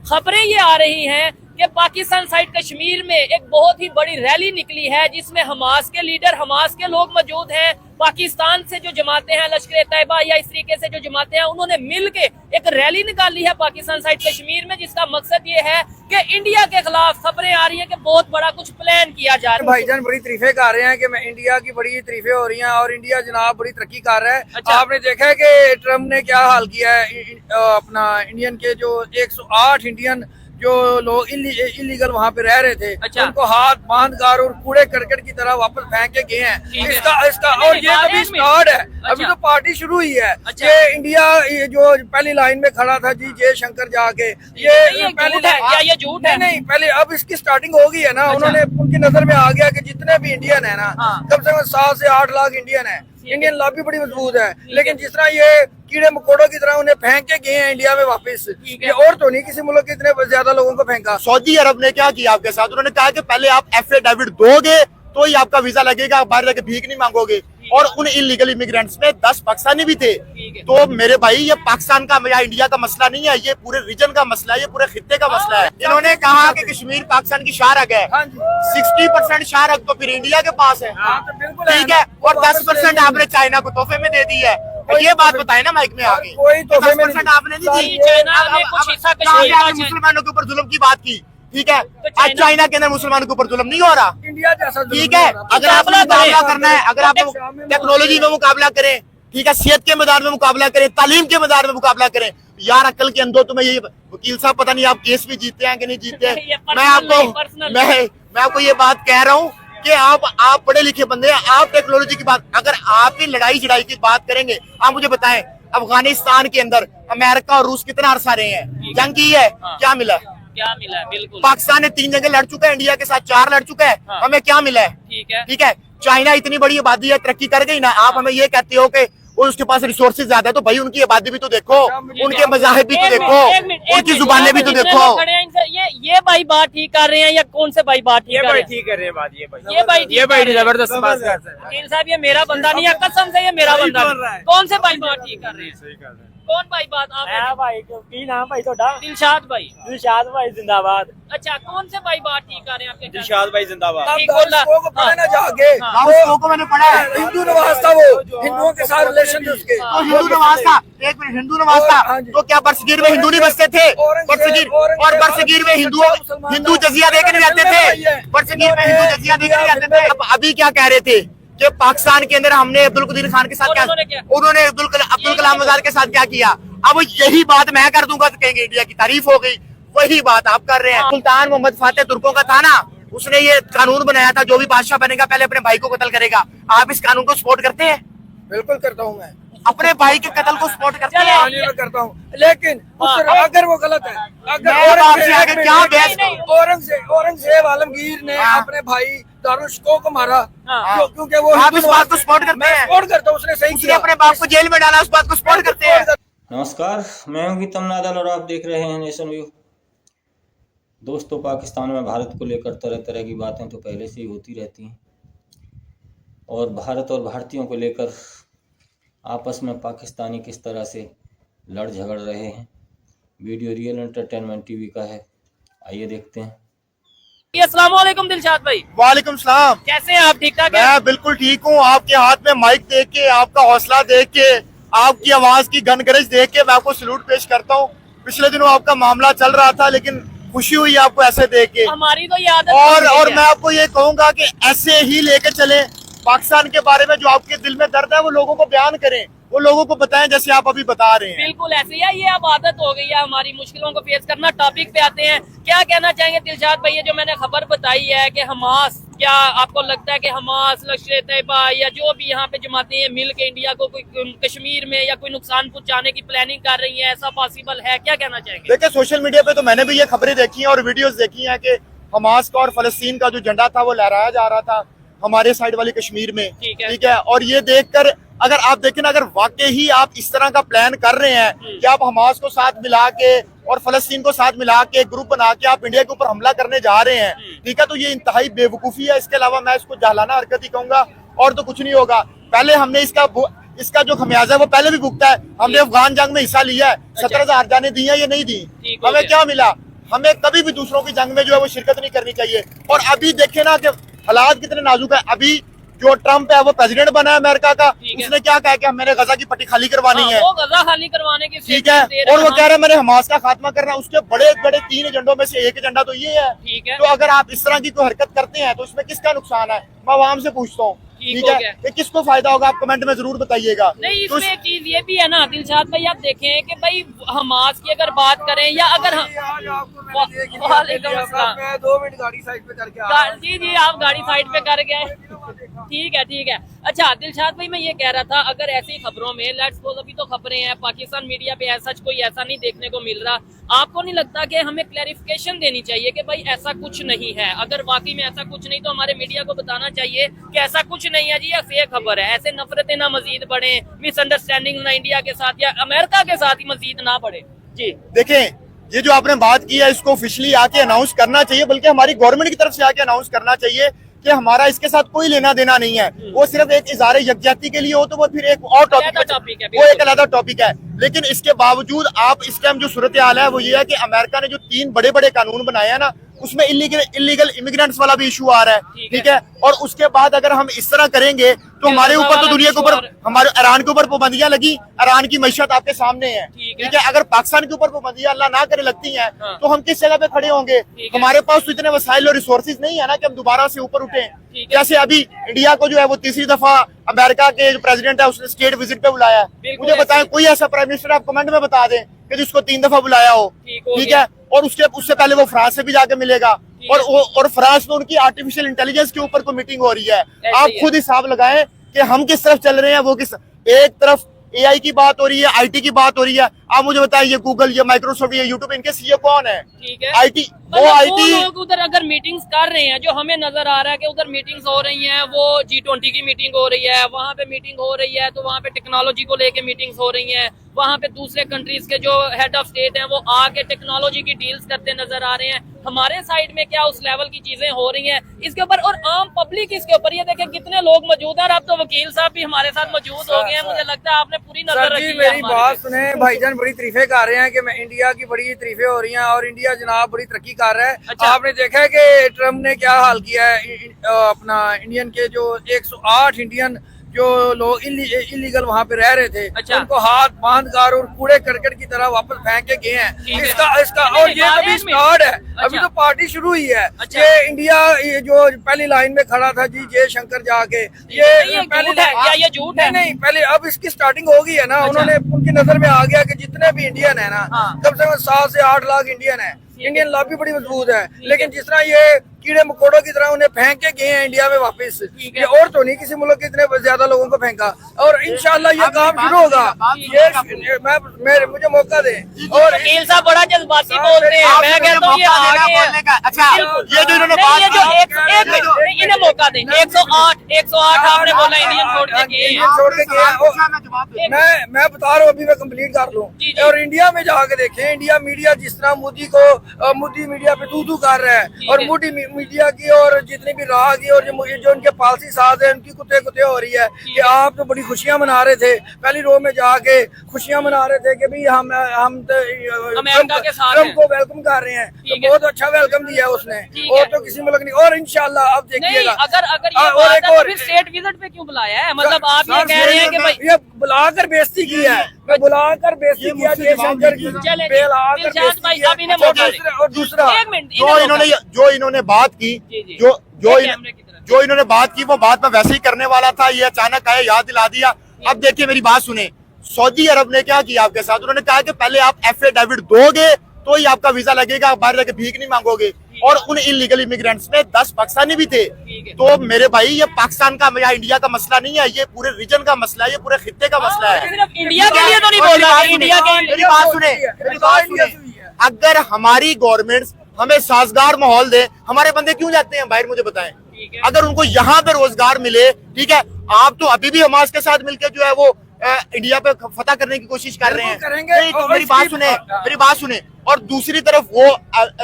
खबरें ये आ रही हैं कि पाकिस्तान साइड कश्मीर में एक बहुत ही बड़ी रैली निकली है जिसमें हमास के लीडर, हमास के लोग मौजूद हैं, पाकिस्तान से जो जमातें हैं लश्कर तैयबा या इस तरीके से जो जमातें हैं उन्होंने मिल के एक रैली निकाली है पाकिस्तान साइड कश्मीर में, जिसका मकसद ये है कि इंडिया के खिलाफ खबरें आ रही हैं कि बहुत बड़ा कुछ प्लान किया जा रहा है। भाईजान बड़ी तारीफें कर रहे हैं कि मैं इंडिया की बड़ी तारीफें हो रही हैं और इंडिया जनाब बड़ी तरक्की कर रहा है। अच्छा। आपने देखा है कि ट्रम्प ने क्या हाल किया है अपना इंडियन के जो 108 इंडियन जो लोग इलीगल वहाँ पे रह रहे थे। अच्छा। उनको हाथ बांधकर और कूड़े करकट की तरह वापस फेंक के गए हैं। इसका और ये अभी स्टार्ट है। अच्छा। अभी तो पार्टी शुरू हुई है। अच्छा। ये इंडिया ये जो पहली लाइन में खड़ा था जी जयशंकर जाके ये झूठ है या ये झूठ है? नहीं पहले अब इसकी स्टार्टिंग हो गई है ना। अच्छा। उन्होंने उनकी नजर में आ गया कि जितने भी इंडियन है ना हाँ। कम से कम 7 से 8 लाख इंडियन है। इंडियन लॉबी बड़ी मजबूत है, लेकिन जिस तरह ये कीड़े मकोड़ों की तरह उन्हें फेंक के गए हैं इंडिया में वापस, ये और तो नहीं किसी मुल्क के इतने ज्यादा लोगों को फेंका। सऊदी अरब ने क्या किया आपके साथ, उन्होंने कहा कि पहले आप एफिडेविट दोगे तो ही आपका वीजा लगेगा, बाहर जाके भीख नहीं मांगोगे। और उन इलीगल इमिग्रेंट्स में 10 पाकिस्तानी भी थे। तो मेरे भाई ये पाकिस्तान का या इंडिया का मसला नहीं है, ये पूरे रीजन का मसला है, ये पूरे खित्ते का मसला है। इन्होंने कहा कि कश्मीर पाकिस्तान की शारग है। 60% शारग तो फिर इंडिया के पास है, ठीक है, और 10% आपने चाइना को तोहफे में दे दी है। और ये बात बताए ना माइक में आगे, कोई तोहफे में 10% आपने नहीं दी। चाइना ने कुछ हिस्सा कश्मीर का मुसलमानों के ऊपर जुल्म की बात की, ठीक है, आज चाइना के अंदर मुसलमानों के ऊपर जुल्म नहीं हो रहा, इंडिया जैसा ठीक है। अगर आप मुकाबला करना है, अगर आप टेक्नोलॉजी में मुकाबला करें, ठीक है, सेहत के मैदान में मुकाबला करें, तालीम के मैदान में मुकाबला करें, यार अक्ल के अंदर तुम्हें ये वकील साहब पता नहीं आप केस भी जीतते हैं कि नहीं जीतते। मैं आपको ये बात कह रहा हूँ कि आप पढ़े लिखे बंदे हैं, आप टेक्नोलॉजी की बात, अगर आप ही लड़ाई झड़ाई की बात करेंगे, आप मुझे बताएं अफगानिस्तान के अंदर अमेरिका और रूस कितना अरसा रहे हैं, जंग की है, क्या मिला है? क्या मिला है? बिल्कुल। पाकिस्तान ने 3 जंगें लड़ चुका है, इंडिया के साथ 4 लड़ चुका है। हाँ। हमें क्या मिला है? ठीक है, चाइना इतनी बड़ी आबादी है, तरक्की कर गई ना, आप हमें ये कहते हो कि उसके पास रिसोर्सेज ज्यादा है, तो भाई उनकी आबादी भी तो देखो, उनके मज़ाहिब भी तो देखो, उनकी जुबानें भी तो देखो। ये भाई बात ठीक कर रहे हैं या कौन से भाई बात ठीक कर रहे हैं? ठीक कर रहे हैं बात, ये भाई जबरदस्त बात कर रहे हैं। वकील साहब ये मेरा बंदा नहीं है, कसम से ये मेरा बंदा नहीं। कौन से भाई बात ठीक कर रहे हैं? कौन भाई बात? आप भाई की नाम भाई थोड़ा? दिलशाद भाई। दिलशाद भाई जिंदाबाद। अच्छा, कौन से भाई बात ठीक कर रहे हैं आपके? दिलशाद भाई जिंदाबाद। ठीक बोला। ना जाके को मैंने पढ़ा है, हिंदू नवाज था, वो हिंदुओं के साथ रिलेशन थे उसके। तो हिंदू नवाज था, एक मिनट, हिंदू नवाज था, तो क्या बरसगीर में हिंदू नहीं बसते थे? बरसगीर में हिंदू जजिया देके नहीं रहते थे, बरसगीर में हिंदू जजिया देके नहीं रहते थे। अब अभी क्या कह रहे थे कि पाकिस्तान के अंदर हमने अब्दुल कदीर खान के साथ क्या, उन्होंने अब्दुल कलाम आजाद के साथ क्या किया। अब यही बात मैं कर दूंगा तो कहेंगे इंडिया की तारीफ हो गई, वही बात आप कर रहे हैं। सुल्तान मोहम्मद फातेह तुर्कों का था ना, उसने ये कानून बनाया था, जो भी बादशाह बनेगा पहले अपने भाई को कत्ल करेगा। आप इस कानून को सपोर्ट करते हैं? बिल्कुल करता हूँ, मैं अपने भाई के कत्ल को सपोर्ट करते हैं? मैं करता हूँ, लेकिन अगर वो गलत है, अगर औरंगजेब आलमगीर ने अपने भाई दारुशको को मारा क्योंकि वो आप इस बात को सपोर्ट करते हैं? सपोर्ट करता हूँ, उसने सही किया, अपने बाप को जेल में डाला, उस बात को सपोर्ट करते हैं? नमस्कार, मैं हूं गीतम नादल और आप देख रहे हैं नेशन व्यू। दोस्तों, पाकिस्तान में भारत को लेकर तरह तरह की बातें तो पहले से ही होती रहती हैं, और भारत और भारतीयों को लेकर आपस में पाकिस्तानी किस तरह से लड़ झगड़ रहे हैं। वीडियो रियल एंटरटेनमेंट टीवी का है, आइए देखते हैं। अस्सलाम वालेकुम दिलशाद भाई। वालेकुम सलाम। कैसे हैं आप? ठीक ठाक हैं? मैं बिल्कुल ठीक हूँ। आपके हाथ में माइक देख के, आपका हौसला देख के, आपकी आवाज की गनगरज देख के मैं आपको सलूट पेश करता हूँ। पिछले दिनों आपका मामला चल रहा था, लेकिन खुशी हुई आपको ऐसे देख के। हमारी तो ये आदत और मैं आपको ये कहूंगा कि ऐसे ही लेके चले, पाकिस्तान के बारे में जो आपके दिल में दर्द है वो लोगों को बयान करें, वो लोगों को बताएं जैसे आप अभी बता रहे हैं। बिल्कुल ऐसे ही, ये अब आदत हो गई है हमारी मुश्किलों को फेस करना। टॉपिक पे आते हैं, क्या कहना चाहेंगे दिलशाद भाई? ये जो मैंने खबर बताई है कि हमास, क्या आपको लगता है कि हमास, लश्कर तैयबा या जो भी यहाँ पे जमातें हैं मिल के इंडिया को कोई कश्मीर में या कोई नुकसान पहुंचाने की प्लानिंग कर रही है? ऐसा पॉसिबल है? क्या कहना चाहेंगे? देखिए, सोशल मीडिया पे तो मैंने भी ये खबरें देखी हैं और वीडियोस देखी हैं कि हमास का और फलस्तीन का जो झंडा था वो लहराया जा रहा था हमारे साइड वाली कश्मीर में, ठीक है। और ये देखकर अगर आप देखें ना, अगर वाकई ही आप इस तरह का प्लान कर रहे हैं कि आप हमास को साथ मिला के और फलस्तीन को साथ मिला के ग्रुप बना के आप इंडिया के ऊपर हमला करने जा रहे हैं, ठीक है, तो ये इंतहाई बेवकूफी है। इसके अलावा मैं इसको जालाना हरकत ही कहूंगा, और तो कुछ नहीं होगा। पहले हमने इसका जो खमियाजा है वो पहले भी भुगता है। हमने अफगान जंग में हिस्सा लिया है, 17,000 जाने दी है, ये नहीं दी, हमें क्या मिला? हमें कभी भी दूसरों की जंग में जो है वो शिरकत नहीं करनी चाहिए। और अभी देखे ना कि हालात कितने नाजुक है। अभी जो ट्रम्प है वो प्रेसिडेंट बना है अमेरिका का, उसने क्या कहा कि मैंने गजा की पट्टी खाली करवानी है, वो गजा खाली करवाने की ठीक है, और वो कह रहे हैं मैंने हमास का खात्मा करना। उसके बड़े बड़े 3 एजेंडों में से एक एजेंडा तो ये है। ठीक है, तो अगर आप इस तरह की कोई हरकत करते हैं तो इसमें किसका नुकसान है, मैं आवाम से पूछता हूँ, ठीक है, कि किसको फायदा होगा, आप कमेंट में जरूर बताइएगा। नहीं, इसमें एक चीज ये भी है ना दिलशाद भाई, आप देखें कि भाई हमास की अगर बात करें या अगर वालेकुम अस्सलाम, 2 मिनट गाड़ी साइड पे करके जी जी आप गाड़ी साइड पे कर गए, ठीक है ठीक है। अच्छा दिलशाद भाई, मैं ये कह रहा था अगर ऐसी खबरों में लेट्स सपोज अभी तो खबरें हैं पाकिस्तान मीडिया पे ऐसा कोई ऐसा नहीं देखने को मिल रहा, आपको नहीं लगता कि हमें क्लैरिफिकेशन देनी चाहिए कि भाई ऐसा कुछ नहीं है? अगर वाकई में ऐसा कुछ नहीं तो हमारे मीडिया को बताना चाहिए कि ऐसा कुछ नहीं है जी, ये फेक खबर है, ऐसे नफरतें ना मजीद बढ़े, मिसअंडरस्टैंडिंग ना इंडिया के साथ या अमेरिका के साथ ही मजीद ना बढ़े। जी देखें, ये जो आपने बात की है इसको ऑफिशियली आके अनाउंस करना चाहिए, बल्कि हमारी गवर्नमेंट की तरफ से आके अनाउंस करना चाहिए कि हमारा इसके साथ कोई लेना देना नहीं है। वो सिर्फ एक इज़हारे यकजहती के लिए हो तो वो फिर एक और टॉपिक है, वो एक अलग टॉपिक है। लेकिन इसके बावजूद आप इस टाइम जो सूरत हाल है वो ये है कि अमेरिका ने जो 3 बड़े बड़े कानून बनाए हैं ना, उसमें इलीगल इमिग्रेंट्स वाला भी इशू आ रहा है, ठीक है। और उसके बाद अगर हम इस तरह करेंगे तो हमारे ऊपर तो दुनिया के ऊपर, हमारे ईरान के ऊपर पाबंदियां लगी, ईरान की मैशत आपके सामने है, ठीक है। अगर पाकिस्तान के ऊपर पाबंदियां अल्लाह ना करे लगती हैं तो हम किस जगह पे खड़े होंगे? हमारे पास तो इतने वसाइल और रिसोर्सेज नहीं है ना कि हम दोबारा से ऊपर उठे। जैसे अभी इंडिया को जो है वो 3री दफा अमेरिका के जो प्रेसिडेंट है उसने स्टेट विजिट पे बुलाया। मुझे बताएं कोई ऐसा प्राइम मिनिस्टर आप कमेंट में बता दें कि जिसको 3 दफा बुलाया हो, ठीक है। और उससे पहले वो फ्रांस से भी जाके मिलेगा, और फ्रांस में उनकी आर्टिफिशियल इंटेलिजेंस के ऊपर कोई मीटिंग हो रही है। आप खुद हिसाब लगाएं कि हम किस तरफ चल रहे हैं, वो किस, एक तरफ AI की बात हो रही है, IT की बात हो रही है। आप मुझे बताइए, गूगल, ये माइक्रोसॉफ्ट, ये यूट्यूब, इनके CEO कौन है? ठीक है, IT, वो IT लोग उधर अगर मीटिंग्स कर रहे हैं, जो हमें नजर आ रहा है कि उधर मीटिंग्स हो रही हैं, वो G20 की मीटिंग हो रही है, वहाँ पे मीटिंग हो रही है, तो वहाँ पे टेक्नोलॉजी को लेके मीटिंग्स हो रही हैं, वहाँ पे दूसरे कंट्रीज के जो हेड ऑफ स्टेट हैं वो आके टेक्नोलॉजी की डील्स करते नजर आ रहे हैं। हमारे साइड में क्या उस लेवल की चीजें हो रही हैं इसके ऊपर, और आम पब्लिक इसके ऊपर, ये देखें कितने लोग मौजूद हैं। अब तो वकील साहब भी हमारे साथ मौजूद हो गए हैं, मुझे लगता है आपने पूरी नजर रखी है। मेरी बात सुने, भाईजान बड़ी तारीफें कर रहे हैं कि मैं इंडिया की बड़ी तारीफें हो रही हैं और इंडिया जनाब बड़ी तरक्की कर रहा है। अच्छा। आपने देखा है कि ट्रम्प ने क्या हाल किया है अपना इंडियन के जो 108 इंडियन जो लोग इलीगल वहाँ पे रह रहे थे, अच्छा। उनको हाथ बांध कर और कूड़े करकट की तरह वापस फेंक के गए हैं। इसका और ये अभी स्टार्ट है, अभी तो पार्टी शुरू हुई है। अच्छा। ये इंडिया ये जो पहली लाइन में खड़ा था जी जयशंकर जाके, ये पहली क्या ये झूठ है? नहीं, पहले अब इसकी स्टार्टिंग होगी है ना। अच्छा। उन्होंने, उनकी नजर में आ गया कि जितने भी इंडियन है ना, कम से कम 7 से 8 लाख इंडियन है। इंडियन लॉबी बड़ी मजबूत है, लेकिन जिस तरह ये कीड़े मकोड़ों की तरह उन्हें फेंक के गए हैं इंडिया में वापस, ये और तो नहीं किसी मुल्क के इतने ज्यादा लोगों को फेंका, और इंशाल्लाह ये काम शुरू होगा। ये मुझे मौका दे। और वकील साहब बड़ा जज्बाती बोलते हैं, मैं कहता हूँ ये आगे। अच्छा, ये जो इन्होंने बात इन्हें मौका दें। 108 आपने बोला इंडियन छोड़ के गए। मैं बता रहा हूँ, अभी मैं कंप्लीट कर लूँ। और इंडिया में जाके देखें, इंडिया मीडिया जिस तरह मोदी मीडिया पे तू कर रहा है, और मोदी मीडिया की और जितनी भी राह की और जो उनके पॉलिसी साथ है उनकी कुत्ते हो रही है कि आप तो बड़ी खुशियां मना रहे थे, पहली रो में जाके खुशियां मना रहे थे कि भाई हम ट्रम्प को वेलकम कर रहे हैं, तो बहुत अच्छा वेलकम दिया है उसने, और तो किसी मुल्क नहीं। और इंशाल्लाह अब देखिएगा, अगर ये फिर स्टेट विजिट पे क्यों बुलाया है? मतलब आप ये कह रहे हैं कि भाई ये बुलाकर बेइज्जती की है, बुलाकर बेइज्जती किया जयशंकर की, और दूसरा जो इन्होंने बात की, जो इन्होंने बात की वो बात में वैसे ही करने वाला था, ये अचानक आया, याद दिला दिया। अब देखिए मेरी बात सुने, सऊदी अरब ने क्या किया आपके साथ, उन्होंने कहा कि पहले आप एफिडेविट दोगे तो ही आपका वीजा लगेगा, बाहर जाके भीख नहीं मांगोगे। और उन इलीगल इमिग्रेंट्स में 10 पाकिस्तानी भी थे। तो मेरे भाई, ये पाकिस्तान का या इंडिया का मसला नहीं है, ये पूरे रीजन का मसला है, ये पूरे खित्ते का मसला है। सिर्फ इंडिया के लिए तो नहीं बोल रहा, इंडिया के मेरी बात सुने, अगर हमारी गवर्नमेंट हमें साजगार माहौल दे, हमारे बंदे क्यों जाते हैं बाहर, मुझे बताएं। अगर उनको यहाँ पे रोजगार मिले, ठीक है, आप तो अभी भी हमास के साथ मिलकर जो है वो इंडिया पे फतह करने की कोशिश कर रहे हैं। करेंगे। तो मेरी बात सुने, और दूसरी तरफ वो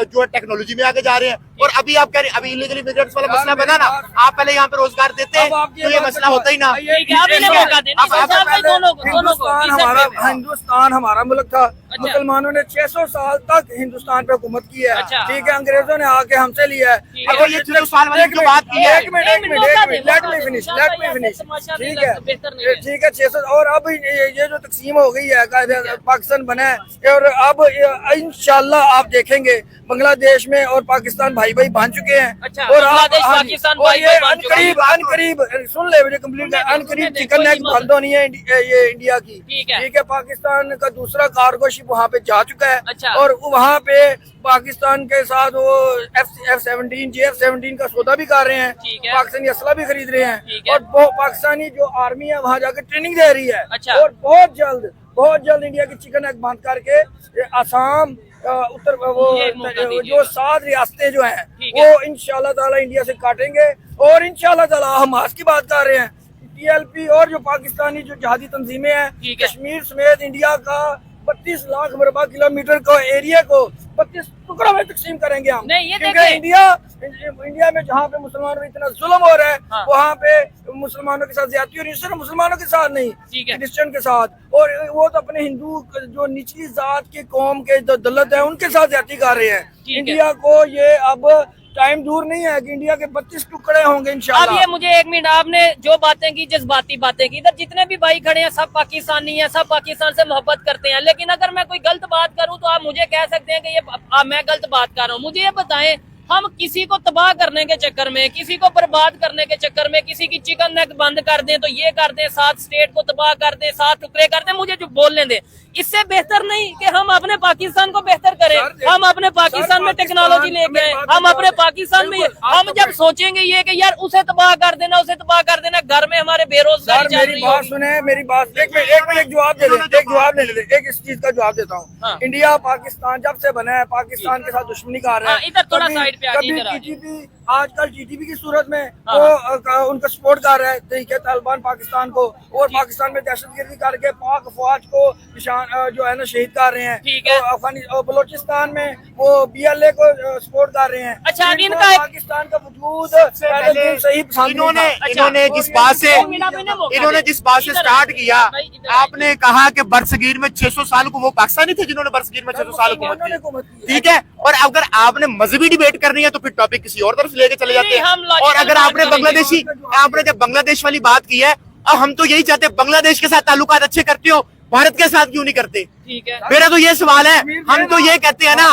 जो है टेक्नोलॉजी में आगे जा रहे हैं। और अभी आप कह रहे हैं अभी इलीगल इमिग्रेंट्स वाला मसला बना ना, आप पहले यहाँ पे रोजगार देते हैं तो ये मसला होता ही ना। हिंदुस्तान हमारा मुल्क था, मुसलमानों ने 600 साल तक हिंदुस्तान पे हुकूमत की है, ठीक है, अंग्रेजों ने आके हमसे लिया है। अगर ये 600 साल वाली जो बात की है, एक मिनट लेट मी फिनिश, ठीक है 600। और अब ये जो तकसीम हो गई है, पाकिस्तान बना है, और अब इंशाल्लाह आप देखेंगे बांग्लादेश में और पाकिस्तान भाई भाई बन चुके हैं। और अनकरीब सुन ले मुझे कंप्लीट, अनकरीब चिकन नेक बंद होनी है ये इंडिया की, ठीक है। पाकिस्तान का दूसरा कार्गो शिप वहाँ पे जा चुका है, और वहाँ पे पाकिस्तान के साथ वो F-17 JF-17 का सौदा भी कर रहे हैं, पाकिस्तानी असला भी खरीद रहे हैं, और पाकिस्तानी जो आर्मी है वहाँ जाकर ट्रेनिंग दे रही है। और बहुत जल्द इंडिया की चिकन एग बंद करके आसाम उत्तर वो जो 7 रियासतें जो हैं वो इंशाल्लाह ताला इंडिया से काटेंगे। और इंशाल्लाह ताला हमास की बात कर रहे हैं, TLP और जो पाकिस्तानी जो जिहादी तंजीमें हैं, कश्मीर समेत इंडिया का 32 लाख मरबा किलोमीटर को एरिया को 32 टुकड़ों में तकसीम करेंगे हम। क्योंकि इंडिया में जहाँ पे मुसलमानों में इतना जुल्म हो रहा है, वहाँ पे मुसलमानों के साथ ज्यादती हो रही है, सिर्फ मुसलमानों के साथ नहीं, क्रिश्चियन के साथ, और वो तो अपने हिंदू जो निचली जात के कौम के जो दलत है उनके साथ ज्यादती कर रहे हैं। इंडिया को ये अब टाइम दूर नहीं है कि इंडिया के 32 टुकड़े होंगे इंशाल्लाह। अब ये मुझे एक मिनट, आपने जो बातें की, जज्बाती बातें की, इधर जितने भी भाई खड़े हैं सब पाकिस्तानी हैं, सब पाकिस्तान से मोहब्बत करते हैं, लेकिन अगर मैं कोई गलत बात करूं तो आप मुझे कह सकते हैं कि ये मैं गलत बात कर रहा हूं। मुझे ये बताएं, हम किसी को तबाह करने के चक्कर में, किसी को बर्बाद करने के चक्कर में, किसी की चिकन नेक बंद कर दें तो ये कर दें, 7 स्टेट को तबाह कर दें, 7 टुकड़े कर दें, मुझे जो बोलने दें, इससे बेहतर नहीं कि हम अपने पाकिस्तान को बेहतर करें। हम अपने पाकिस्तान में टेक्नोलॉजी लेके आए, हम अपने पाकिस्तान में, हम जब सोचेंगे ये कि यार उसे तबाह कर देना, उसे तबाह कर देना, घर में हमारे बेरोजगारी चल रही है। मेरी बात सुने, मेरी बात एक मिनट जवाब दे दे, एक जवाब ले ले, एक इस चीज का जवाब देता हूँ। इंडिया पाकिस्तान जब से बना है, पाकिस्तान के साथ दुश्मनी कर रहा है। इधर थोड़ा साइड पे आइए। आजकल GDP की सूरत में वो उनका सपोर्ट कर रहा है, ठीक है, तालिबान पाकिस्तान को, और पाकिस्तान में दहशतगर्दी करके पाक फौज को जो है ना शहीद कर रहे हैं, ठीक है। बलोचिस्तान में वो BLA को सपोर्ट कर रहे हैं। अच्छा, इनका पाकिस्तान का वजूद सही इन्होंने जिस बात से स्टार्ट किया, आपने कहा कि बरसगीर में 600 साल को वो पाकिस्तानी थे जिन्होंने बरसगीर में 600 साल हुकूमत की, ठीक है। और अगर आपने मजहबी डिबेट करनी है तो फिर टॉपिक किसी और तरफ लेके चले जाते हैं। और अगर आपने जब बांग्लादेश वाली बात की है, अब हम तो यही चाहते हैं बांग्लादेश के साथ ताल्लुकात अच्छे करते हो, भारत के साथ क्यों नहीं करते? ठीक है, मेरा तो ये सवाल है। हम तो ये कहते हैं ना,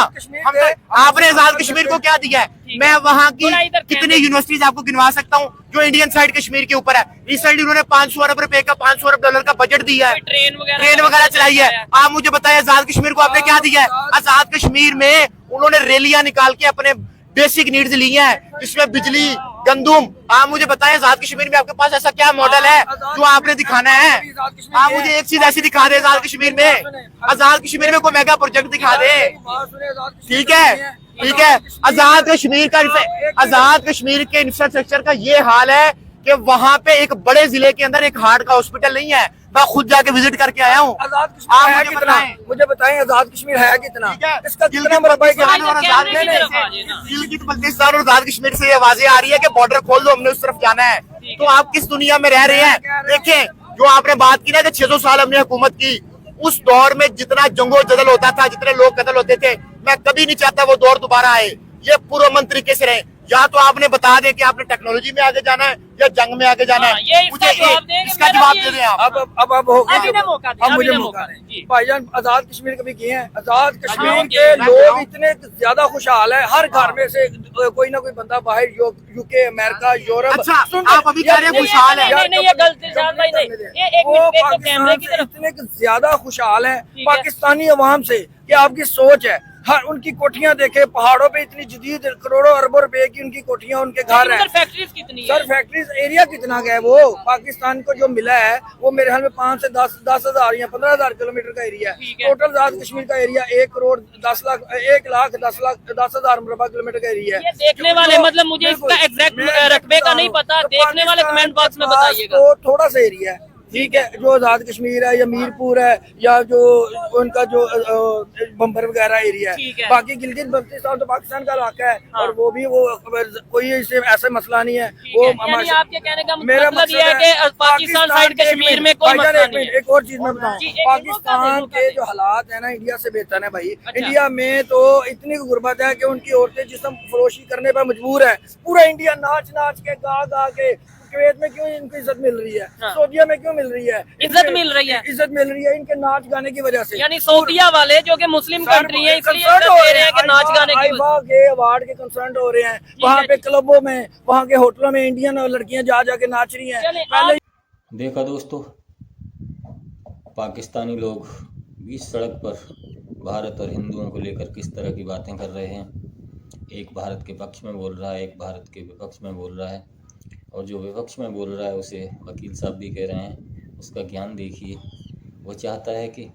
हम तो, आपने आजाद कश्मीर को क्या दिया है? मैं वहाँ की कितनी यूनिवर्सिटीज आपको गिनवा सकता हूँ जो इंडियन साइड कश्मीर के ऊपर है। रिसेंटली उन्होंने 500 अरब रुपए का, 500 अरब डॉलर का बजट दिया है, ट्रेन वगैरह चलाई है। आप मुझे बताइए आजाद कश्मीर को आपने क्या दिया है? आजाद कश्मीर में उन्होंने रैलियां निकाल के अपने बेसिक नीड्स ली हैं, जिसमें बिजली, गंदुम। आप मुझे बताएं आजाद कश्मीर में आपके पास ऐसा क्या मॉडल है जो आपने दिखाना है? आप मुझे एक चीज ऐसी दिखा दे आजाद कश्मीर में, आजाद कश्मीर में कोई मेगा प्रोजेक्ट दिखा दे, ठीक है, ठीक है। आजाद कश्मीर के इंफ्रास्ट्रक्चर का ये हाल है कि वहाँ पे एक बड़े जिले के अंदर एक हार्ट का हॉस्पिटल नहीं है। मैं खुद जाके विजिट करके आया हूँ। मुझे बताएं आजाद कश्मीर है कितना, इसका कितना बल्तिस्तान और आजाद कश्मीर से ये आवाजें आ रही है कि बॉर्डर खोल दो, हमने उस तरफ जाना है। तो आप किस दुनिया में रह रहे हैं? देखें, जो आपने बात की ना कि 600 साल हमने हुकूमत की, उस दौर में जितना जंगो जदल होता था, जितने लोग कत्ल होते थे, मैं कभी नहीं चाहता वो दौर दोबारा आए। ये पुरअमन तरीके से रहे। या तो आपने बता दें कि आपने टेक्नोलॉजी में आगे जाना है या जंग में आगे जाना है। मुझे इसका जवाब दे दें आप। अब हो गया, अब मुझे मौका दें। भाईजान आजाद कश्मीर कभी किए हैं? आजाद कश्मीर के लोग इतने ज्यादा खुशहाल है, हर घर में से कोई ना कोई बंदा बाहर, UK, अमेरिका, यूरोप। अच्छा, आप अभी कह रहे हैं खुशहाल है? इतने ज्यादा खुशहाल है पाकिस्तानी अवाम से कि आपकी सोच है। हर उनकी कोठियां देखे, पहाड़ों पे इतनी जदीद करोड़ों अरबों रुपए की उनकी कोठियां, उनके घर हैं। फैक्ट्रीज कितनी सर फैक्ट्रीज एरिया कितना गया? वो पाकिस्तान को जो मिला है वो मेरे ख्याल में 5 से 10 हजार या 15,000 किलोमीटर का एरिया है। टोटल आजाद कश्मीर का एरिया 1 करोड़ 10 लाख 1 लाख 10 हजार मरबा किलोमीटर का एरिया है। देखने वाले, मतलब मुझे इसका एग्जैक्ट रकबे का नहीं पता, देखने वाले कमेंट बॉक्स में बताइएगा। तो थोड़ा सा एरिया है, ठीक है, जो आजाद कश्मीर है या मीरपुर है या जो उनका जो बम्बर वगैरह एरिया है, बाकी गिलगित बल्तिस्तान तो पाकिस्तान का इलाका है। और वो भी वो कोई इससे ऐसा मसला नहीं है। वो यानी आपके कहने का मतलब ये है कि पाकिस्तान साइड कश्मीर में कोई मसला नहीं है। एक और चीज मैं बताऊं, पाकिस्तान के जो हालात है ना इंडिया से बेहतर है भाई। इंडिया में तो इतनी गुर्बत है कि उनकी औरतें जिस्म फरोशी करने पर मजबूर है। पूरा इंडिया नाच नाच के गा गा के, कुवैत में क्यों इनको इज्जत मिल रही है, सऊदीया में क्यों मिल रही है, इज्जत मिल रही है इनके नाच गाने की वजह से। यानी सऊदीया वाले जो कि मुस्लिम कंट्री है इसलिए दे रहे हैं कि नाच गाने के अवार्ड के कंसर्न हो रहे हैं। वहाँ पे क्लबों में, वहाँ के होटलों में इंडियन लड़कियां जा जाके नाच रही हैं। देखा दोस्तों, पाकिस्तानी लोग बीच सड़क पर भारत और हिंदुओं को लेकर किस तरह की बातें कर रहे हैं। एक भारत के पक्ष में बोल रहा है, एक भारत के विपक्ष में बोल रहा है। और जो विपक्ष में बोल रहा है उसे वकील साहब भी कह रहे हैं, उसका ज्ञान देखिए। वो चाहता है कि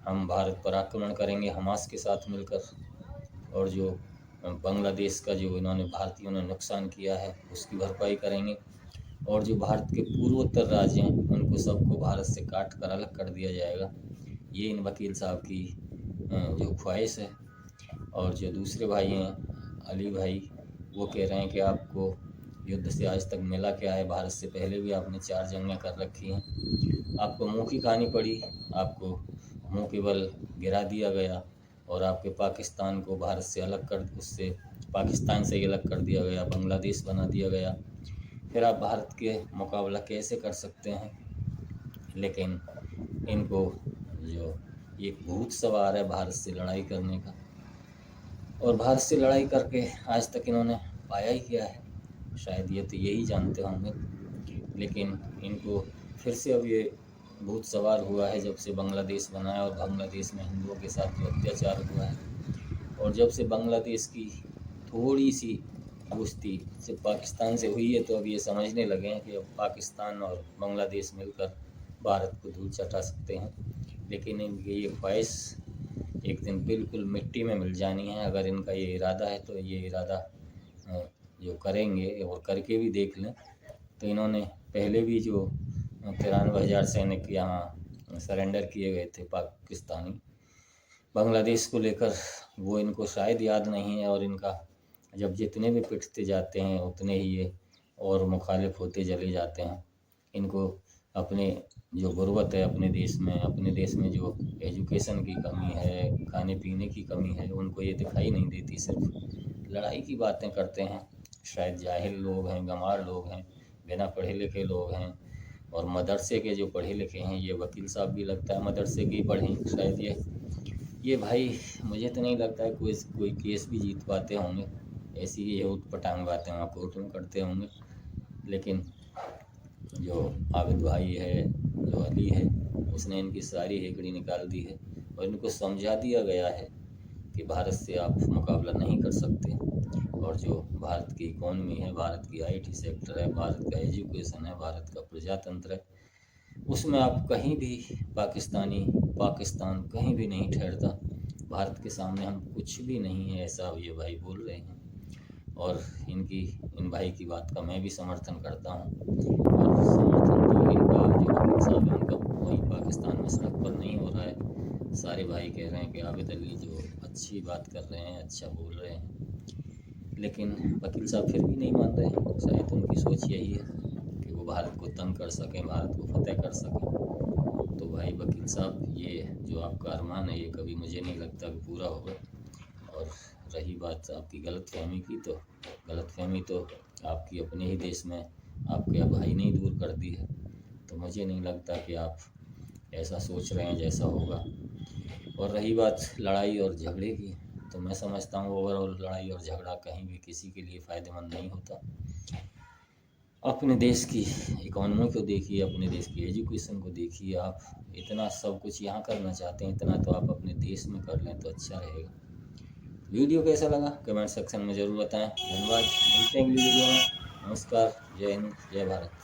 हम भारत पर आक्रमण करेंगे हमास के साथ मिलकर, और जो बांग्लादेश का जो इन्होंने भारतीयों ने नुकसान किया है उसकी भरपाई करेंगे, और जो भारत के पूर्वोत्तर राज्य हैं उनको सबको भारत से काट कर अलग कर दिया जाएगा। ये इन वकील साहब की जो ख्वाहिश है। और जो दूसरे भाई हैं अली भाई, वो कह रहे हैं कि आपको युद्ध से आज तक मिला क्या है, भारत से पहले भी आपने 4 जंगें कर रखी हैं, आपको मुंह की खानी पड़ी, आपको मुंह के बल गिरा दिया गया, और आपके पाकिस्तान को भारत से अलग कर, उससे पाकिस्तान से अलग कर दिया गया, बांग्लादेश बना दिया गया। फिर आप भारत के मुकाबला कैसे कर सकते हैं। लेकिन इनको जो एक भूत सवार है भारत से लड़ाई करने का, और भारत से लड़ाई करके आज तक इन्होंने पाया ही क्या है, शायद ये तो यही जानते होंगे। लेकिन इनको फिर से अब ये भूत सवार हुआ है जब से बांग्लादेश बना है, और बांग्लादेश में हिंदुओं के साथ जो अत्याचार हुआ है, और जब से बांग्लादेश की थोड़ी सी दोस्ती सिर्फ पाकिस्तान से हुई है, तो अब ये समझने लगे हैं कि अब पाकिस्तान और बांग्लादेश मिलकर भारत को धूल चटा सकते हैं। लेकिन इनकी ये ख्वाहिश एक दिन बिल्कुल मिट्टी में मिल जानी है। अगर इनका ये इरादा है तो ये इरादा जो करेंगे, और करके भी देख लें। तो इन्होंने पहले भी जो 93,000 सैनिक यहाँ सरेंडर किए गए थे पाकिस्तानी बांग्लादेश को लेकर, वो इनको शायद याद नहीं है। और इनका जब जितने भी पिटते जाते हैं उतने ही ये और मुखालिफ होते चले जाते हैं। इनको अपने जो गुर्बत है अपने देश में जो एजुकेशन की कमी है, खाने पीने की कमी है, उनको ये दिखाई नहीं देती, सिर्फ लड़ाई की बातें करते हैं। शायद जाहिल लोग हैं, गंवार लोग हैं, बिना पढ़े लिखे लोग हैं, और मदरसे के जो पढ़े लिखे हैं, ये वकील साहब भी लगता है मदरसे के ही पढ़े हैं शायद। ये भाई मुझे तो नहीं लगता है कोई केस भी जीत पाते होंगे, ऐसी ये उठ पटांग बातें वहाँ कोर्ट में करते होंगे। लेकिन जो आबिद भाई है, जो अली है, उसने इनकी सारी हेकड़ी निकाल दी है, और इनको समझा दिया गया है कि भारत से आप मुकाबला नहीं कर सकते। और जो भारत की इकोनॉमी है, भारत की IT सेक्टर है, भारत का एजुकेशन है, भारत का प्रजातंत्र है, उसमें आप कहीं भी पाकिस्तान कहीं भी नहीं ठहरता। भारत के सामने हम कुछ भी नहीं है, ऐसा ये भाई बोल रहे हैं। और इन भाई की बात का मैं भी समर्थन करता हूँ। और समर्थन तो इनका जो वकील साहब है उनका वही पाकिस्तान में सड़क पर नहीं हो रहा है। सारे भाई कह रहे हैं कि आबिद अली जो अच्छी बात कर रहे हैं, अच्छा बोल रहे हैं, लेकिन वकील साहब फिर भी नहीं मान रहे हैं। शायद उनकी सोच यही है कि वो भारत को तंग कर सकें, भारत को फतेह कर सकें। तो भाई वकील साहब, ये जो आपका अरमान है ये कभी मुझे नहीं लगता कि पूरा होगा। और रही बात आपकी गलतफहमी की, तो गलतफहमी तो आपकी अपने ही देश में आपके भाई ने ही दूर कर दी है। तो मुझे नहीं लगता कि आप ऐसा सोच रहे हैं जैसा होगा। और रही बात लड़ाई और झगड़े की, तो मैं समझता हूँ ओवरऑल लड़ाई और झगड़ा कहीं भी किसी के लिए फ़ायदेमंद नहीं होता। अपने देश की इकोनॉमी को देखिए, अपने देश की एजुकेशन को देखिए। आप इतना सब कुछ यहाँ करना चाहते हैं, इतना तो आप अपने देश में कर लें तो अच्छा रहेगा। वीडियो कैसा लगा कमेंट सेक्शन में ज़रूर बताएं। धन्यवाद, मिलते हैं अगली वीडियो में। नमस्कार, जय हिंद, जय भारत।